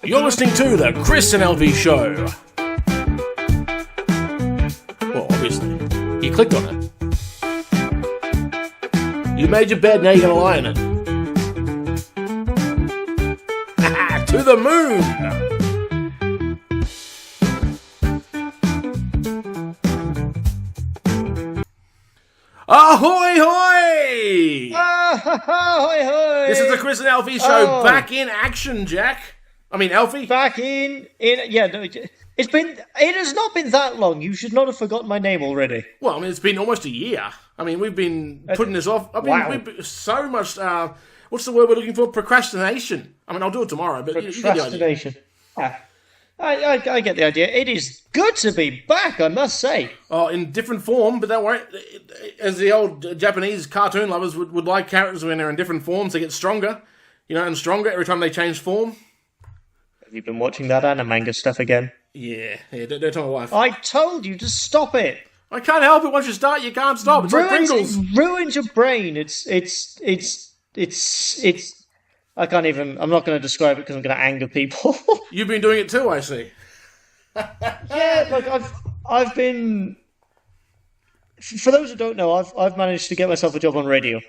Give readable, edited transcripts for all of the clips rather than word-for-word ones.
You're listening to the Chris and Alfie Show. Well, obviously. You clicked on it. You made your bed, now you're going to lie in it. To the moon! Ahoy hoy! Ahoy hoy! This is the Chris and Alfie Show, back in action, Jack. I mean, Alfie. Back in yeah, no, it has not been that long. You should not have forgotten my name already. Well, I mean, it's been almost a year. I mean, we've been putting this off. We've been so much, what's the word we're looking for? Procrastination. I mean, I'll do it tomorrow, but you get the idea. Procrastination. I get the idea. It is good to be back, I must say. Oh, in different form, but don't worry. As the old Japanese cartoon lovers would like characters when they're in different forms, they get stronger, and stronger every time they change form. Have you been watching that manga stuff again? Yeah, don't tell my wife. I told you to stop it. I can't help it. Once you start, you can't stop. It's like Pringles. It ruins your brain. It's. I can't even. I'm not going to describe it because I'm going to anger people. You've been doing it too, I see. Yeah, like I've been. For those who don't know, I've managed to get myself a job on radio.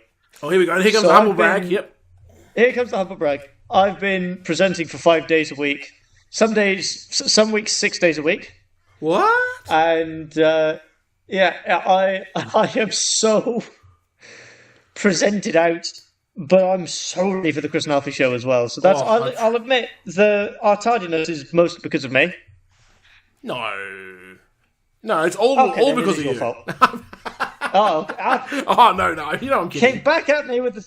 Oh, here we go. Here comes the humble brag. Yep. Here comes the humble brag. I've been presenting for 5 days a week. Some weeks 6 days a week. What? And I am so presented out. But I'm so ready for the Chris and Alfie Show as well. So that's I'll admit our tardiness is mostly because of me. No, it's all because of you. Fault. Oh no, you know I'm kidding. Came back at me with the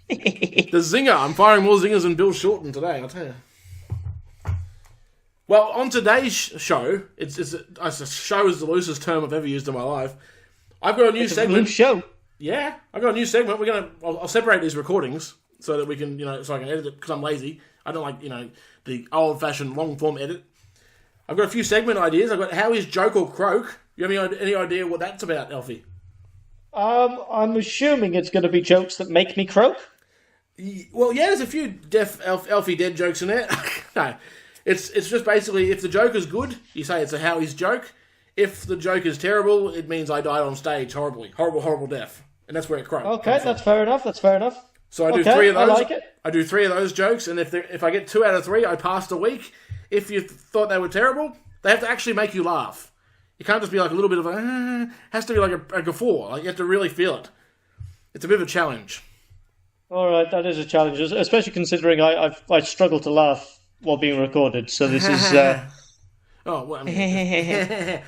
the zinger. I'm firing more zingers than Bill Shorten today. I'll tell you. Well, on today's show, it's a show is the loosest term I've ever used in my life. I've got a new segment. A loose show. Yeah, I've got a new segment. I'll separate these recordings so that we can, so I can edit it because I'm lazy. I don't like, the old-fashioned long-form edit. I've got a few segment ideas. I've got How Is Joke or Croak? You have any idea what that's about, Alfie? I'm assuming it's going to be jokes that make me croak. Well, yeah, there's a few deaf Alfie dead jokes in there. No, it's just basically if the joke is good, you say it's a How Is Joke. If the joke is terrible, it means I died on stage horribly. Horrible death. And that's where it croaks. Okay, that's fair enough. So I do 3 of those. I like it. I do 3 of those jokes, and if I get 2 out of 3, I pass the week. If you thought they were terrible, they have to actually make you laugh. You can't just be like a little bit of a... has to be like a guffaw. Like you have to really feel it. It's a bit of a challenge. All right, that is a challenge, especially considering I struggle to laugh while being recorded. So this is... Oh, well, I mean...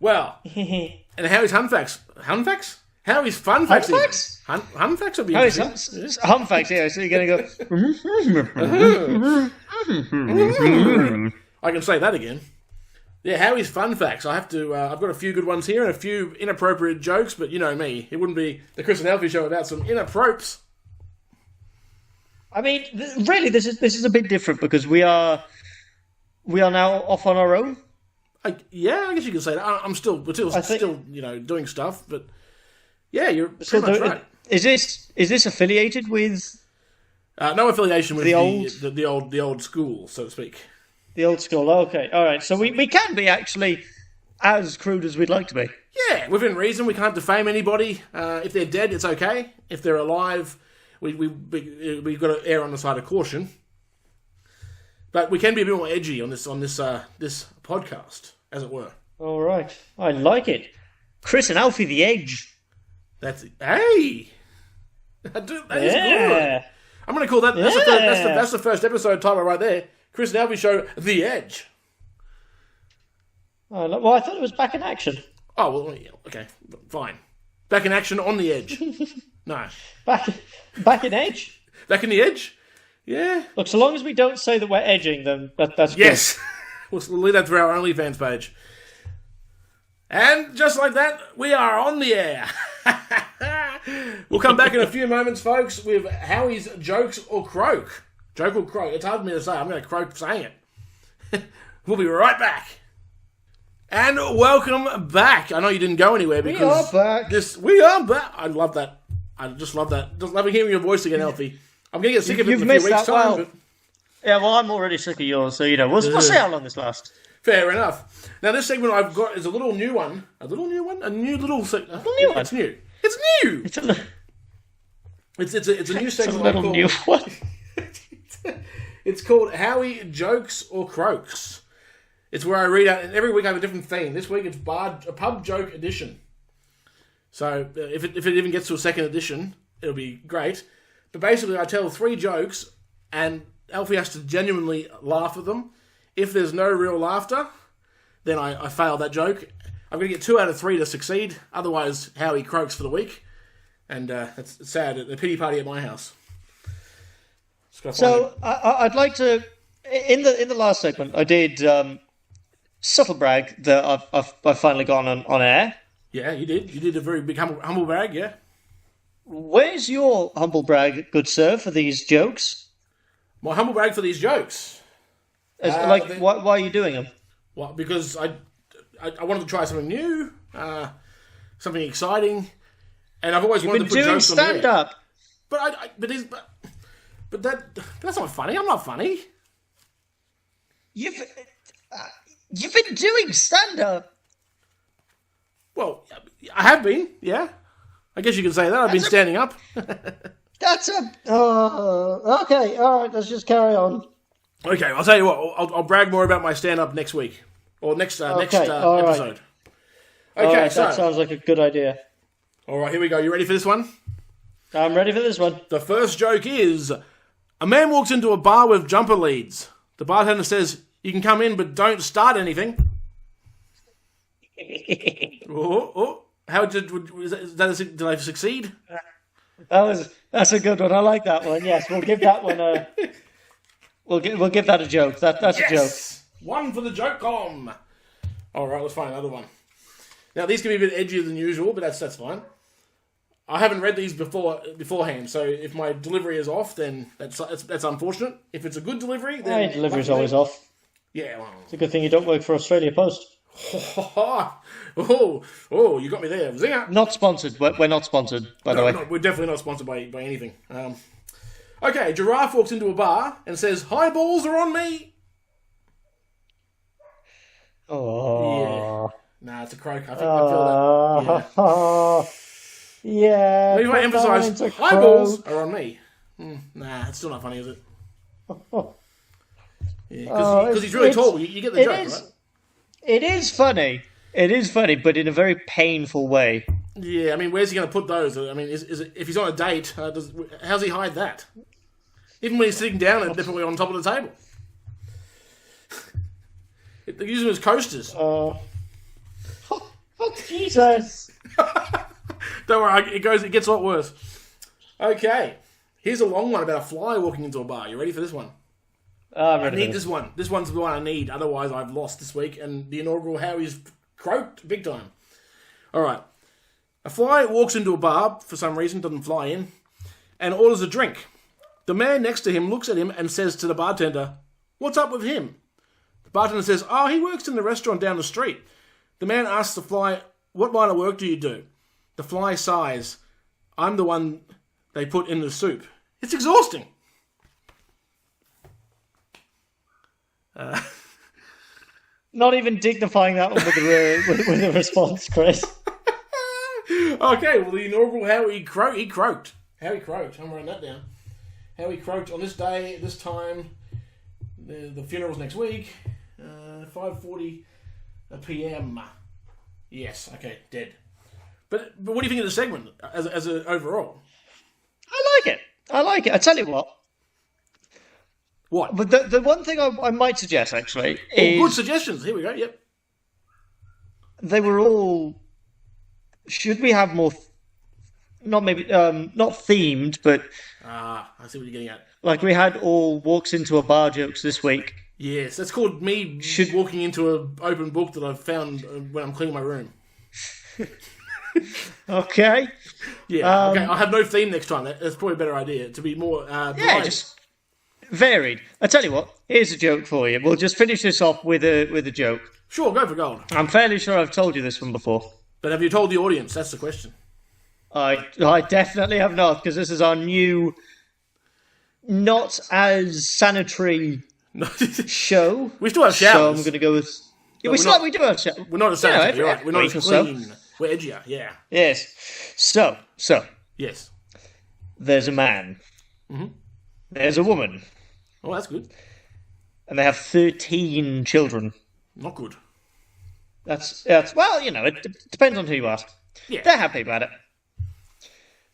Well, and how is Humfax? Humfax? How is Funfax? Humfax? Humfax would be interesting. Humfax, yeah. So you're going to go... I can say that again. Yeah, how is Funfax? I have to... I've got a few good ones here and a few inappropriate jokes, but you know me. It wouldn't be the Chris and Alfie Show without some inappropriates. I mean, really, this is a bit different because we are now off on our own. I guess you can say that. We're still doing stuff, but yeah, you're pretty much right. Is this affiliated with? No affiliation with the old school, so to speak. The old school. Okay, all right. So we can be actually as crude as we'd like to be. Yeah, within reason. We can't defame anybody. If they're dead, it's okay. If they're alive, we've got to err on the side of caution. But we can be a bit more edgy on this podcast, as it were. All right, I like it. Chris and Alfie, the Edge. That is good. I'm going to call that. That's the first episode title right there. Chris and Alfie Show, The Edge. Oh, well, I thought it was Back in Action. Oh well, okay, fine. Back in action on the edge. No. Back in Edge. Back in the Edge. Yeah. Look, so long as we don't say that we're edging, then that's yes. Good. We'll leave that through our OnlyFans page. And just like that, we are on the air. We'll come back in a few moments, folks, with Howie's Jokes or Croak. Joke or croak. It's hard for me to say. I'm going to croak saying it. We'll be right back. And welcome back. I know you didn't go anywhere because... We are back. We are back. I love that. I just love that. Just loving hearing your voice again, Alfie. I'm going to get sick of it You've in a few missed weeks' that, time. well. But Yeah, well, I'm already sick of yours, so we'll see how long this lasts. fair enough. Now, this segment I've got is a little new one. A little new one? A new little segment. new one? It's new. It's new! It's a, It's a new it's a segment. little new one. It's called Howie Jokes or Croaks. It's where I read out, and every week I have a different theme. This week it's a pub joke edition. So if it even gets to a second edition, it'll be great. But basically, I tell 3 jokes, and Alfie has to genuinely laugh at them. If there's no real laughter, then I fail that joke. I'm going to get 2 out of 3 to succeed. Otherwise, Howie croaks for the week. And it's sad. The pity party at my house. So I'd like to, in the last segment, I did subtle brag that I've finally gone on air. Yeah, you did. You did a very big humble brag, yeah. Where's your humble brag, good sir, for these jokes? My humble brag for these jokes. Why are you doing them? Well, because I wanted to try something new, something exciting, and I've always wanted to put jokes on the air. You've been doing stand-up. But that's not funny. I'm not funny. You've been doing stand-up. Well, I have been, yeah. I guess you could say that. I've been standing up. That's okay. All right, let's just carry on. Okay, I'll tell you what. I'll brag more about my stand-up next week or next episode. Right. Okay, so that sounds like a good idea. All right, here we go. You ready for this one? I'm ready for this one. The first joke is: a man walks into a bar with jumper leads. The bartender says, "You can come in, but don't start anything." Did I succeed? That's a good one. I like that one. Yes, we'll give that one a. We'll give that a joke. That's a joke. One for the joke column. All right, let's find another one. Now these can be a bit edgier than usual, but that's fine. I haven't read these beforehand, so if my delivery is off, then that's unfortunate. If it's a good delivery, then my delivery's always off. Yeah, well, it's a good thing you don't work for Australia Post. Oh, you got me there. Zinger. Not sponsored. We're not sponsored, by the way. No, we're definitely not sponsored by anything. Okay, giraffe walks into a bar and says, "Highballs are on me." Oh. Yeah. Nah, it's a croak. I feel that. Yeah. Maybe if I emphasise, highballs are on me. Nah, it's still not funny, is it? Because he's really tall. You get the joke, right? It is funny. It is funny, but in a very painful way. Yeah, I mean, where's he going to put those? I mean, is it, if he's on a date, how's he hide that? Even when he's sitting down, they're probably on top of the table. They use them as coasters. Oh, Jesus! Don't worry, it gets a lot worse. Okay, here's a long one about a fly walking into a bar. You ready for this one? I need this one. This one's the one I need. Otherwise, I've lost this week, and the inaugural Howie's croaked big time. All right. A fly walks into a bar, for some reason, doesn't fly in, and orders a drink. The man next to him looks at him and says to the bartender, "What's up with him?" The bartender says, "Oh, he works in the restaurant down the street." The man asks the fly, "What line of work do you do?" The fly sighs, "I'm the one they put in the soup. It's exhausting." Not even dignifying that one with a response, Chris. Okay, well, the inaugural Howie croaked. Howie croaked. I'm writing that down. Howie croaked on this day, this time. The funeral's next week. 5:40 p.m. Yes, okay, dead. But what do you think of the segment as a overall? I like it. I tell you what. What? But the one thing I might suggest, actually, is... good suggestions. Here we go, yep. They were all... Should we have more... Not themed, but... I see what you're getting at. Like we had all walks into a bar jokes this week. Yes, that's called me walking into an open book that I've found when I'm cleaning my room. Okay. Yeah, okay. I'll have no theme next time. That's probably a better idea. To be more... just... varied. I tell you what, here's a joke for you. We'll just finish this off with a joke. Sure, go for gold. I'm fairly sure I've told you this one before. But have you told the audience? That's the question. I definitely have not, because this is our new not as sanitary show. We still have showers. So I'm going to go with... Yeah, we do have showers. We're not as sanitary, you're right. We're not as clean. So. We're edgier, yeah. Yes. So. Yes. There's a man. Mm-hmm. There's a woman. Oh, that's good. And they have 13 children. Not good. That's well, it depends on who you ask. Yeah. They're happy about it.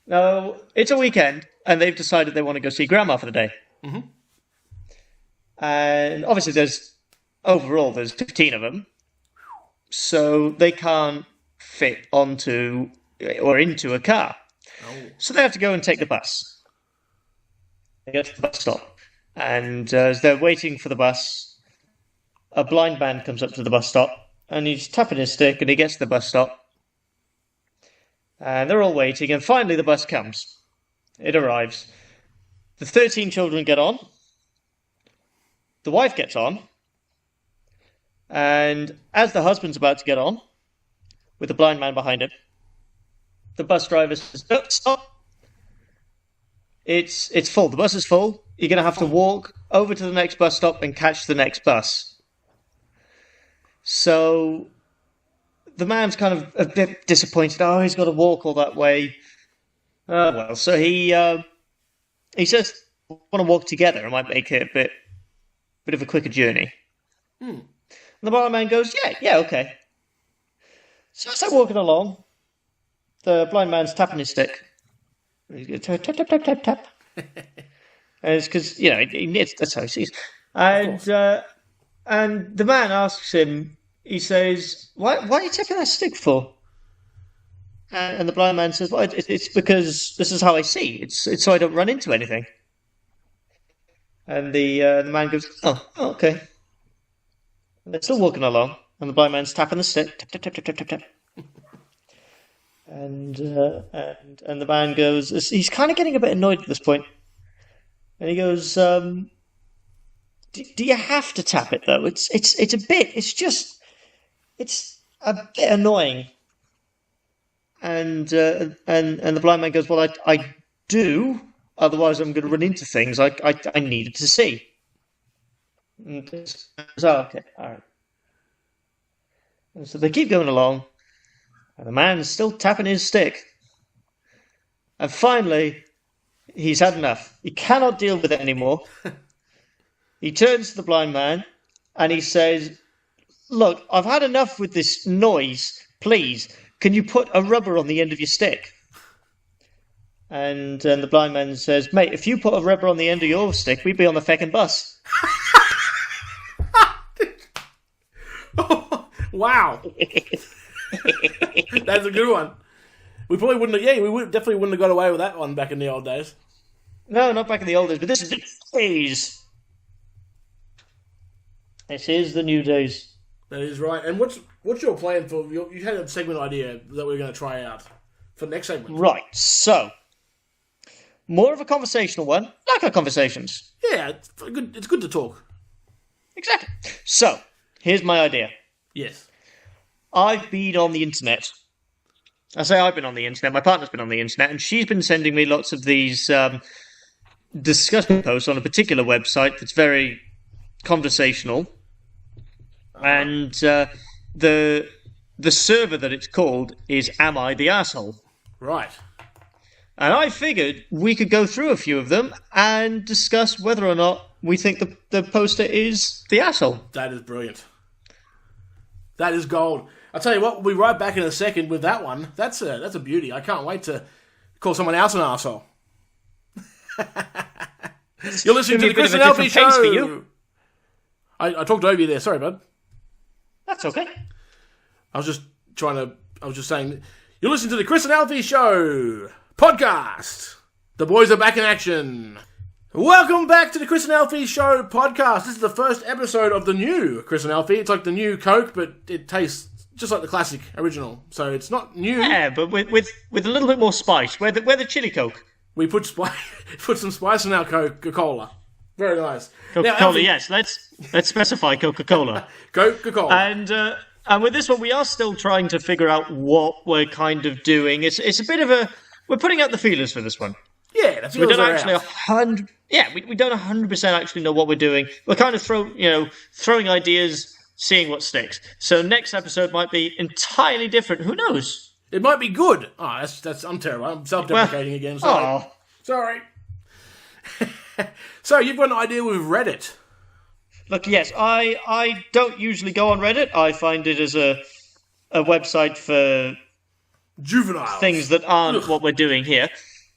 Now, it's a weekend, and they've decided they want to go see Grandma for the day. Mm-hmm. And obviously there's 15 of them. So they can't fit onto or into a car. Oh. So they have to go and take the bus. They go to the bus stop. And as they're waiting for the bus, a blind man comes up to the bus stop, and he's tapping his stick, and he gets to the bus stop. And they're all waiting, and finally the bus comes. It arrives. The 13 children get on. The wife gets on. And as the husband's about to get on, with the blind man behind him, the bus driver says, "No, stop. It's full. The bus is full. You're going to have to walk over to the next bus stop and catch the next bus." So the man's kind of a bit disappointed. Oh, he's got to walk all that way. Oh, well. So he says, "I want to walk together. It might make it a bit of a quicker journey." And the blind man goes, yeah, okay. So as they're walking along, the blind man's tapping his stick. He's going to tap, tap, tap, tap, tap. And it's because, that's how he sees. And the man asks him, he says, why are you tapping that stick for? And the blind man says, well, it's because this is how I see. It's so I don't run into anything. And the man goes, oh, okay. And they're still walking along, and the blind man's tapping the stick, tap, tap, tap, tap, tap, tap, tap. And the man goes, he's kind of getting a bit annoyed at this point. And he goes, do you have to tap it though? It's a bit annoying. And the blind man goes, well, I do, otherwise I'm going to run into things I needed to see. And goes, oh, okay, all right. And so they keep going along, and the man's still tapping his stick. And finally, he's had enough. He cannot deal with it anymore. He turns to the blind man, and he says, look, I've had enough with this noise. Please, can you put a rubber on the end of your stick? And the blind man says, mate, if you put a rubber on the end of your stick, we'd be on the feckin' bus. Wow. That's a good one. We probably wouldn't have, definitely wouldn't have got away with that one back in the old days. No, not back in the old days, but this is the days. This is the new days. That is right. And what's your plan for, you had a segment idea that we were going to try out for the next segment. Right, so, more of a conversational one, like our conversations. Yeah, it's good to talk. Exactly. So, here's my idea. Yes. I've been on the internet. I say I've been on the internet. My partner's been on the internet, and she's been sending me lots of these discussion posts on a particular website that's very conversational. And the server that it's called is Am I the Arsehole? Right. And I figured we could go through a few of them and discuss whether or not we think the poster is the asshole. That is brilliant. That is gold. I'll tell you what, we'll be right back in a second with that one. That's a beauty. I can't wait to call someone else an arsehole. You're listening to the Chris and Alfie Show. For you. I talked over you there. Sorry, bud. That's okay. I was just saying, you're listening to the Chris and Alfie Show podcast. The boys are back in action. Welcome back to the Chris and Alfie Show podcast. This is the first episode of the new Chris and Alfie. It's like the new Coke, but it tastes just like the classic original. So it's not new. Yeah, but with a little bit more spice. Where the chili Coke? We put some spice in our Coca-Cola. Very nice. Coca-Cola, yes. Let's specify Coca-Cola. Coca-Cola. And with this one, we are still trying to figure out what we're kind of doing. It's a bit of a... We're putting out the feelers for this one. Yeah, that's We don't actually 100. Yeah, we don't 100% actually know what we're doing. We're kind of throwing ideas, seeing what sticks. So next episode might be entirely different. Who knows? It might be good. Oh, that's I'm terrible. I'm self-deprecating again. Sorry. Oh, Sorry. So you've got an idea with Reddit. look, yes, I don't usually go on Reddit. I find it as a website for Juveniles. things that aren't what we're doing here.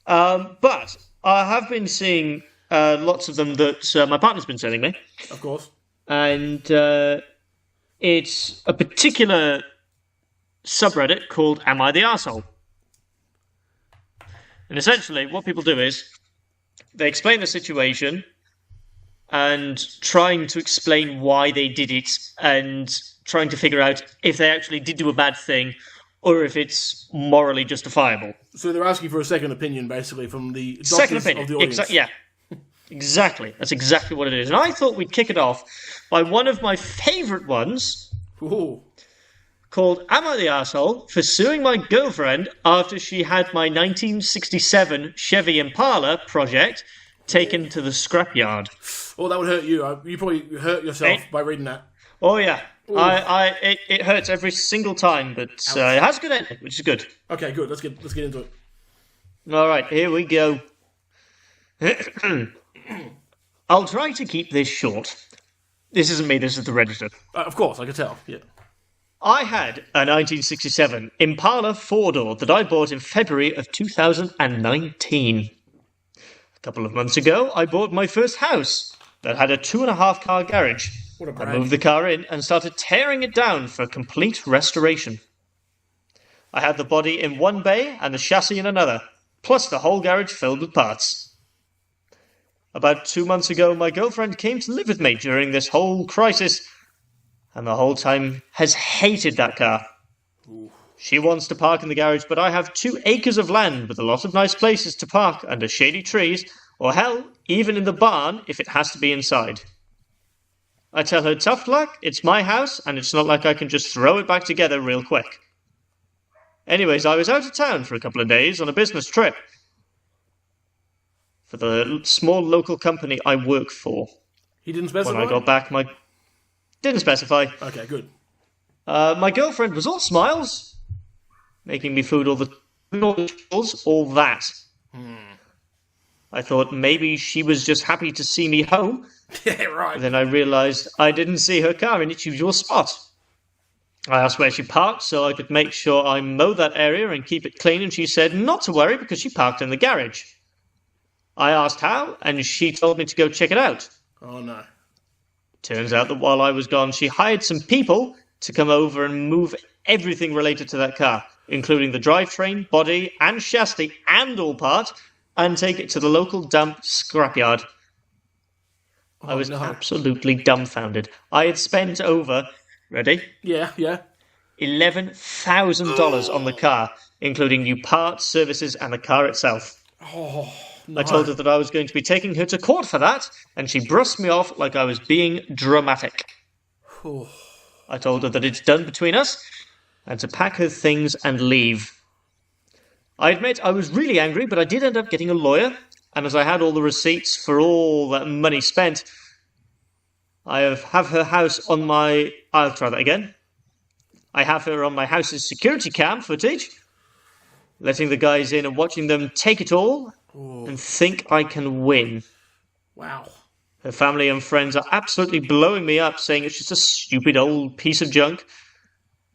But I have been seeing lots of them that my partner's been sending me. Of course. And it's a particular subreddit called Am I the Arsehole? And essentially what people do is they explain the situation and trying to explain why they did it and trying to figure out if they actually did do a bad thing or if it's morally justifiable. So they're asking for a second opinion, basically, from the doctors Second opinion. of the audience. Yeah. Exactly. That's exactly what it is. And I thought we'd kick it off by one of my favourite ones Ooh. called Am I the Arsehole for suing my girlfriend after she had my 1967 Chevy Impala project taken to the scrapyard? Oh, that would hurt you. You probably hurt yourself by reading that. Oh, yeah. It hurts every single time, but it has a good ending, which is good. Okay, good. Let's get into it. All right, here we go. I'll try to keep this short. This isn't me, this is the Redditor. Of course, I could tell. Yeah. I had a 1967 Impala 4-door that I bought in February of 2019. A couple of months ago, I bought my first house that had a 2.5-car garage. What a I brag. moved the car in and started tearing it down for complete restoration. I had the body in one bay and the chassis in another, plus the whole garage filled with parts. About 2 months ago, my girlfriend came to live with me during this whole crisis, and the whole time has hated that car. Ooh. She wants to park in the garage, but I have 2 acres of land with a lot of nice places to park under shady trees, or hell, even in the barn if it has to be inside. I tell her tough luck, it's my house, and it's not like I can just throw it back together real quick. Anyways, I was out of town for a couple of days on a business trip for the small local company I work for. He didn't specify? When I got back, Didn't specify. Okay, good. My girlfriend was all smiles, making me food all that. I thought maybe she was just happy to see me home. Yeah, right. Then I realised I didn't see her car in its usual spot. I asked where she parked so I could make sure I mow that area and keep it clean, and she said not to worry because she parked in the garage. I asked how, and she told me to go check it out. Oh, no. Turns out that while I was gone, she hired some people to come over and move everything related to that car, including the drivetrain, body, and chassis, and all parts, and take it to the local dump scrapyard. I was absolutely dumbfounded. I had spent over, ready? Yeah. $11,000 on the car, including new parts, services, and the car itself. Oh, no. I told her that I was going to be taking her to court for that, and she brushed me off like I was being dramatic. I told her that it's done between us, and to pack her things and leave. I admit I was really angry, but I did end up getting a lawyer, and as I had all the receipts for all that money spent, I have her house on my... I'll try that again. I have her on my house's security cam footage, letting the guys in and watching them take it all, and think I can win. Wow. Her family and friends are absolutely blowing me up, saying it's just a stupid old piece of junk,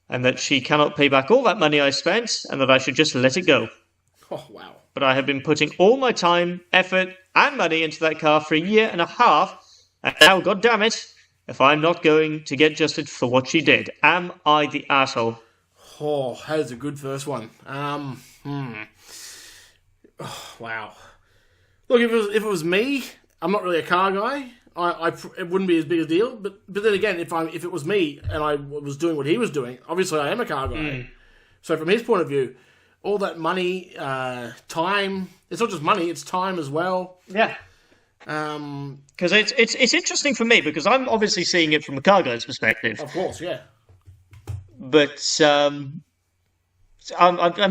and that she cannot pay back all that money I spent, and that I should just let it go. Oh, wow. But I have been putting all my time, effort, and money into that car for 1.5 years, and now, goddammit, if I'm not going to get justice for what she did, am I the arsehole? Oh, that is a good first one. Oh, wow. Look, if it was me, I'm not really a car guy. It wouldn't be as big a deal. But then again, if it was me and I was doing what he was doing, obviously I am a car guy. So from his point of view, all that money, time, it's not just money, it's time as well. Yeah. Because it's interesting for me, because I'm obviously seeing it from a car guy's perspective. Of course, yeah. But I'm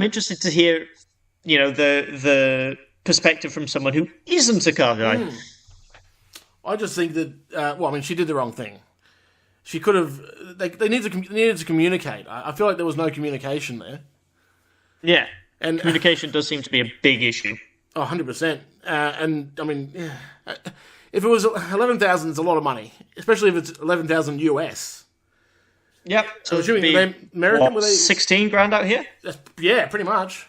interested to hear, the perspective from someone who isn't a car guy. I just think that, she did the wrong thing. She could have... They needed to communicate. I feel like there was no communication there. Yeah. And communication does seem to be a big issue. Oh, 100%. If it was 11,000, it's a lot of money. Especially if it's 11,000 US. Yep. So assuming they're American, were they 16 grand out here? Yeah, pretty much.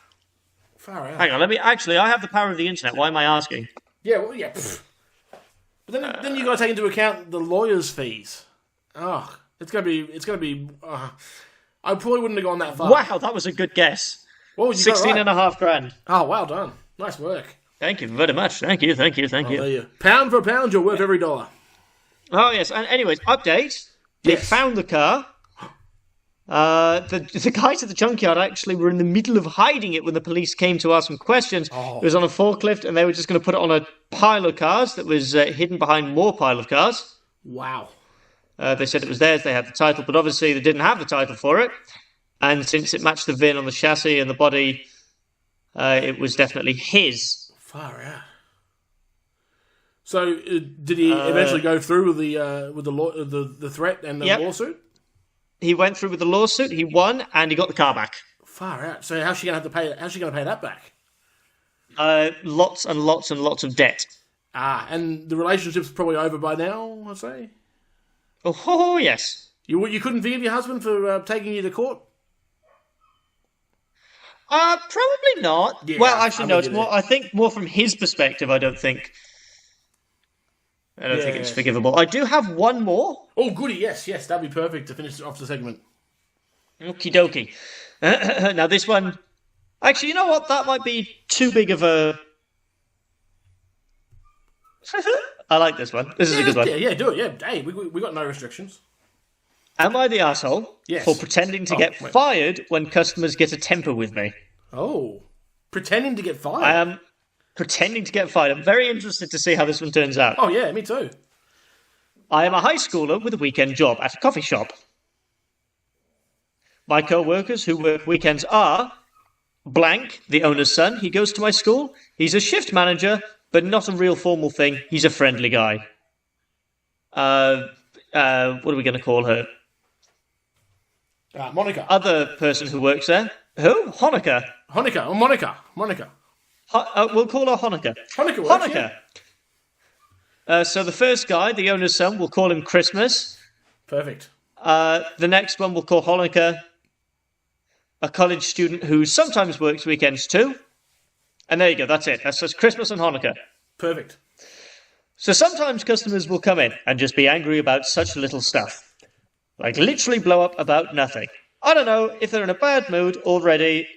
Far out. Hang on, I have the power of the internet. Why am I asking? Yeah, well, yeah. But then you got to take into account the lawyers' fees. Oh, it's gonna be. I probably wouldn't have gone that far. Wow, that was a good guess. What would you 16 and a half grand. Oh, well done. Nice work. Thank you very much. Thank you. There you. Pound for pound, you're worth every dollar. Oh yes. And anyways, update. They found the car. The guys at the junkyard actually were in the middle of hiding it when the police came to ask them questions. Oh. It was on a forklift, and they were just going to put it on a pile of cars that was hidden behind more pile of cars. Wow. They said it was theirs. They had the title, but obviously they didn't have the title for it. And since it matched the VIN on the chassis and the body, it was definitely his. Far out. So, did he eventually go through with the threat and the lawsuit? He went through with the lawsuit. He won, and he got the car back. Far out. So, how's she going to pay that back? Lots and lots and lots of debt. And the relationship's probably over by now, I'd say. Oh yes. You couldn't forgive your husband for taking you to court? Probably not. Yeah, well, actually, no. It's more. I think more from his perspective. I don't think it's forgivable. I do have one more. Oh, goody! Yes, that'd be perfect to finish off the segment. Okie dokie. Now this one, actually, you know what? That might be too big of a. I like this one. This is a good one. Yeah, do it. Yeah, hey, we got no restrictions. Am I the arsehole for pretending to get fired when customers get a temper with me? Oh, pretending to get fired? I am pretending to get fired. I'm very interested to see how this one turns out. Oh, yeah, me too. I am a high schooler with a weekend job at a coffee shop. My co-workers who work weekends are blank, the owner's son. He goes to my school. He's a shift manager, but not a real formal thing. He's a friendly guy. What are we going to call her? Monica. Other person who works there. Who? Honoka. Honoka. Oh, Monica. We'll call her Honoka. Honoka. Yeah. So the first guy, the owner's son, we'll call him Christmas. Perfect. The next one we'll call Honoka, a college student who sometimes works weekends too. And there you go. That's it. That's just Christmas and Hanukkah. Perfect. So sometimes customers will come in and just be angry about such little stuff. Like literally blow up about nothing. I don't know if they're in a bad mood already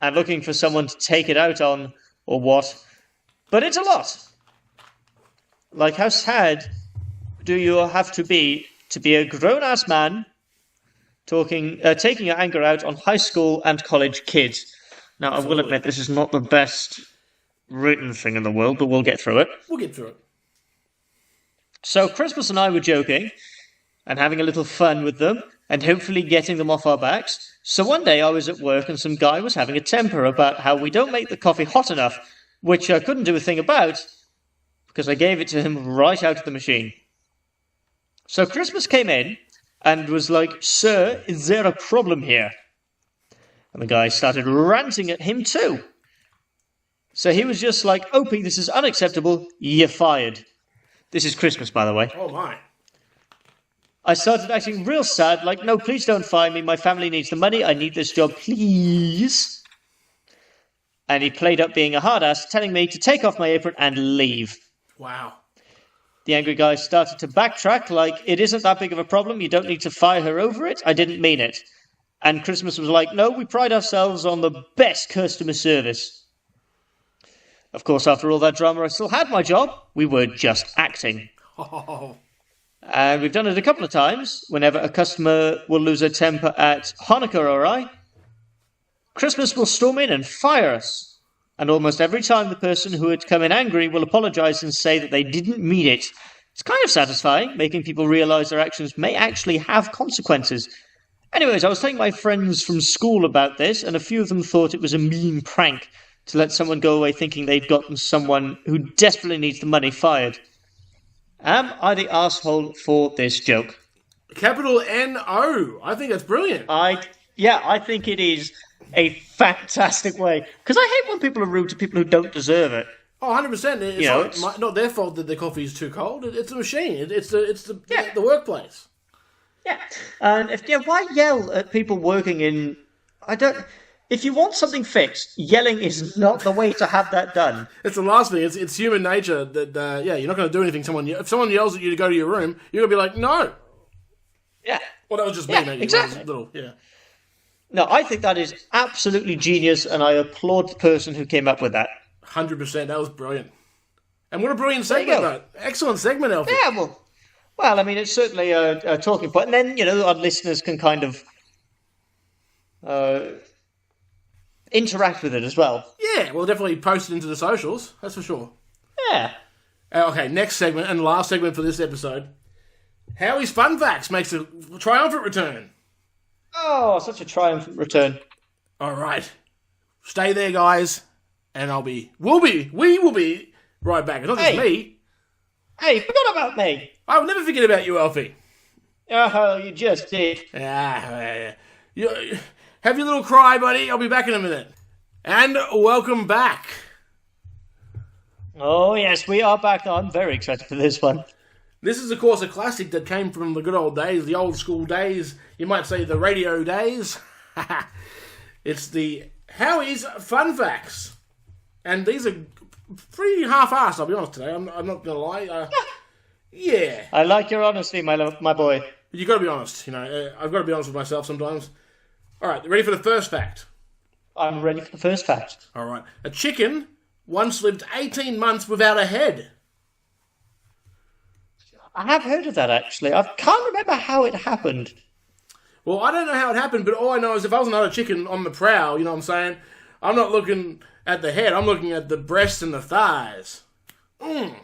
and looking for someone to take it out on or what, but it's a lot. Like how sad do you have to be a grown-ass man taking your anger out on high school and college kids? Now, absolutely. I will admit this is not the best written thing in the world, but we'll get through it. So Christmas and I were joking and having a little fun with them and hopefully getting them off our backs. So one day I was at work and some guy was having a temper about how we don't make the coffee hot enough, which I couldn't do a thing about because I gave it to him right out of the machine. So Christmas came in and was like, "Sir, is there a problem here?" And the guy started ranting at him too. So he was just like, "Opie, this is unacceptable. You're fired." This is Christmas, by the way. Oh, my. I started acting real sad, like, "No, please don't fire me. My family needs the money. I need this job, please." And he played up being a hard ass, telling me to take off my apron and leave. Wow. The angry guy started to backtrack, like, "It isn't that big of a problem. You don't need to fire her over it. I didn't mean it." And Christmas was like, "No, we pride ourselves on the best customer service." Of course, after all that drama, I still had my job. We were just acting. Oh. And we've done it a couple of times. Whenever a customer will lose their temper at Hanukkah or I, Christmas will storm in and fire us. And almost every time the person who had come in angry will apologise and say that they didn't mean it. It's kind of satisfying, making people realise their actions may actually have consequences. Anyways, I was telling my friends from school about this, and a few of them thought it was a mean prank. to let someone go away thinking they've gotten someone who desperately needs the money fired. Am I the arsehole for this joke? Capital N-O. I think that's brilliant. I think it is a fantastic way. Because I hate when people are rude to people who don't deserve it. Oh, 100%. It's not their fault that the coffee is too cold. It's a machine. It's the workplace. Yeah. And why yell at people working in... If you want something fixed, yelling is not the way to have that done. It's the last thing. It's human nature that, you're not going to do anything. If someone yells at you to go to your room, you're going to be like, no. Yeah. Well, that was just me, maybe. Exactly. No, I think that is absolutely genius, and I applaud the person who came up with that. 100%. That was brilliant. And what a brilliant segment, that. Excellent segment, Alfie. Yeah, well, I mean, it's certainly a talking point. And then, our listeners can kind of interact with it as well. Yeah, we'll definitely post it into the socials. That's for sure. Yeah. Okay, next segment and last segment for this episode. Howie's Fun Facts makes a triumphant return. Oh, such a triumphant return. All right. Stay there, guys. And we will be right back. It's not just me. Hey, forgot about me. I will never forget about you, Alfie. Oh, you just did. Yeah. Have your little cry, buddy. I'll be back in a minute. And welcome back. Oh, yes, we are back. I'm very excited for this one. This is, of course, a classic that came from the good old days, the old school days. You might say the radio days. It's the Howie's Fun Facts. And these are pretty half-assed, I'll be honest today. I'm not going to lie. Yeah. I like your honesty, my boy. You've got to be honest. I've got to be honest with myself sometimes. All right, ready for the first fact? I'm ready for the first fact. All right. A chicken once lived 18 months without a head. I have heard of that, actually. I can't remember how it happened. Well, I don't know how it happened, but all I know is if I was another chicken on the prowl, you know what I'm saying? I'm not looking at the head. I'm looking at the breasts and the thighs. I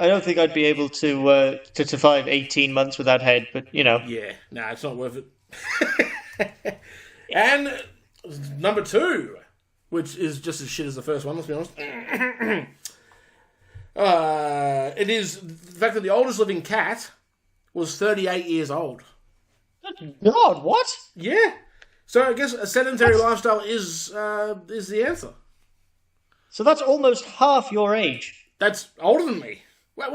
don't think I'd be able to survive 18 months without head, but, Yeah, it's not worth it. And number 2, which is just as shit as the first one, let's be honest. It is the fact that the oldest living cat was 38 years old. God, what? Yeah. So I guess a sedentary lifestyle is the answer. So that's almost half your age. That's older than me. Whoa.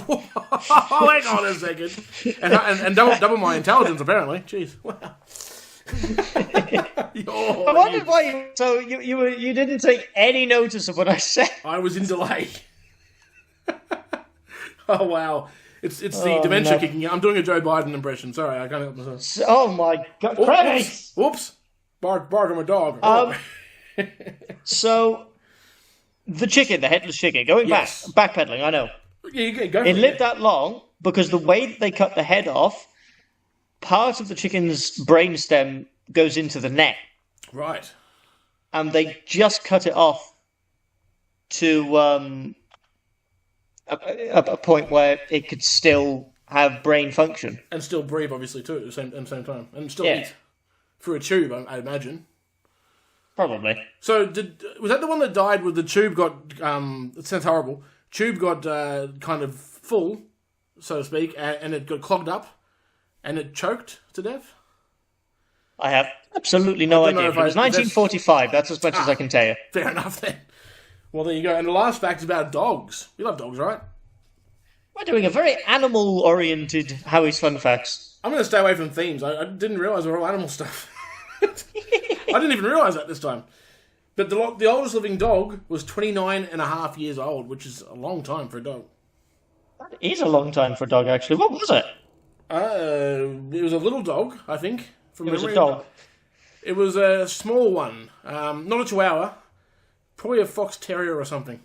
Hang on a second. And double my intelligence, apparently. Jeez. Wow. I wondered why you didn't take any notice of what I said. I was in delay. Oh, wow. It's the dementia kicking in. I'm doing a Joe Biden impression. Sorry, I can't help myself. Oh, my God. Christ! Whoops. Bark on my dog. So, the headless chicken, backpedaling, I know. Yeah, you go. It lived that long because the way that they cut the head off, part of the chicken's brainstem goes into the neck. Right. And they just cut it off to a point where it could still have brain function. And still breathe, obviously, too, at the same time. And still eat. Through a tube, I imagine. Probably. So, was that the one that died with the tube got, it sounds horrible, tube got kind of full, so to speak, and it got clogged up, and it choked to death? I have absolutely no idea. It was 1945, that's as much as I can tell you. Fair enough, then. Well, there you go. And the last fact is about dogs. We love dogs, right? We're doing a very animal-oriented Howie's Fun Facts. I'm going to stay away from themes. I didn't realise they were all animal stuff. I didn't even realise that this time. But the oldest living dog was 29 and a half years old, which is a long time for a dog. That is a long time for a dog, actually. What was it? It was a little dog, I think. It was a dog. It was a small one. Not a chihuahua. Probably a fox terrier or something.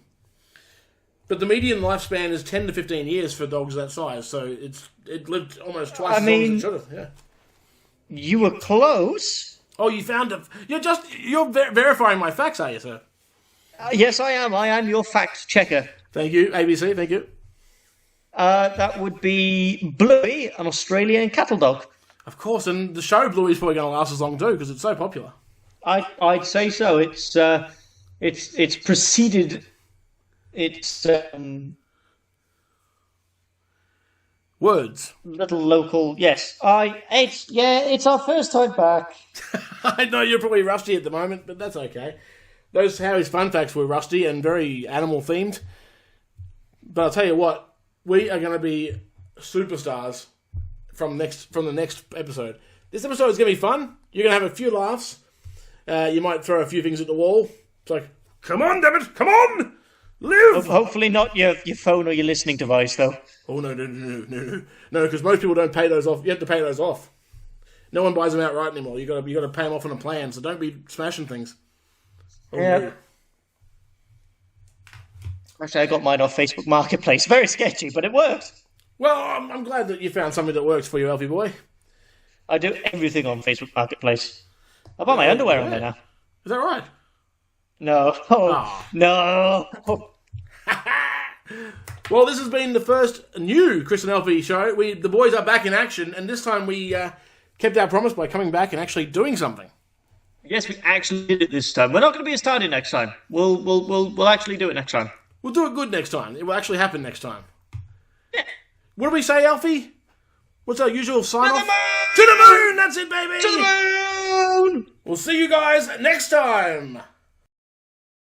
But the median lifespan is 10 to 15 years for dogs that size, so it lived almost twice as long as it should have. Yeah. You were close. Oh, you found it. You're verifying my facts, are you, sir? Yes, I am. I am your fact checker. Thank you, ABC. Thank you. That would be Bluey, an Australian cattle dog. Of course, and the show Bluey's probably going to last as long too because it's so popular. I'd say so. It's preceded its Words. little local. Yes, it's our first time back. I know you're probably rusty at the moment, but that's okay. Those Howie's fun facts were rusty and very animal themed. But I'll tell you what, we are going to be superstars from the next episode. This episode is going to be fun. You're going to have a few laughs. You might throw a few things at the wall. It's like, come on, damn it, come on, live. Hopefully not your phone or your listening device, though. Oh no, because most people don't pay those off. You have to pay those off. No one buys them outright anymore. You got to pay them off on a plan. So don't be smashing things. Oh, Yeah. no. Actually, I got mine off Facebook Marketplace. Very sketchy, but it worked. Well, I'm glad that you found something that works for you, Alfie boy. I do everything on Facebook Marketplace. I buy my underwear on there now. Is that right? No. No. Well, this has been the first new Chris and Alfie show. The boys are back in action, and this time we kept our promise by coming back and actually doing something. Yes, we actually did it this time. We're not going to be as tardy next time. We'll actually do it next time. We'll do it good next time. It will actually happen next time. Yeah. What do we say, Alfie? What's our usual sign off? To the moon! To the moon! That's it, baby! To the moon! We'll see you guys next time!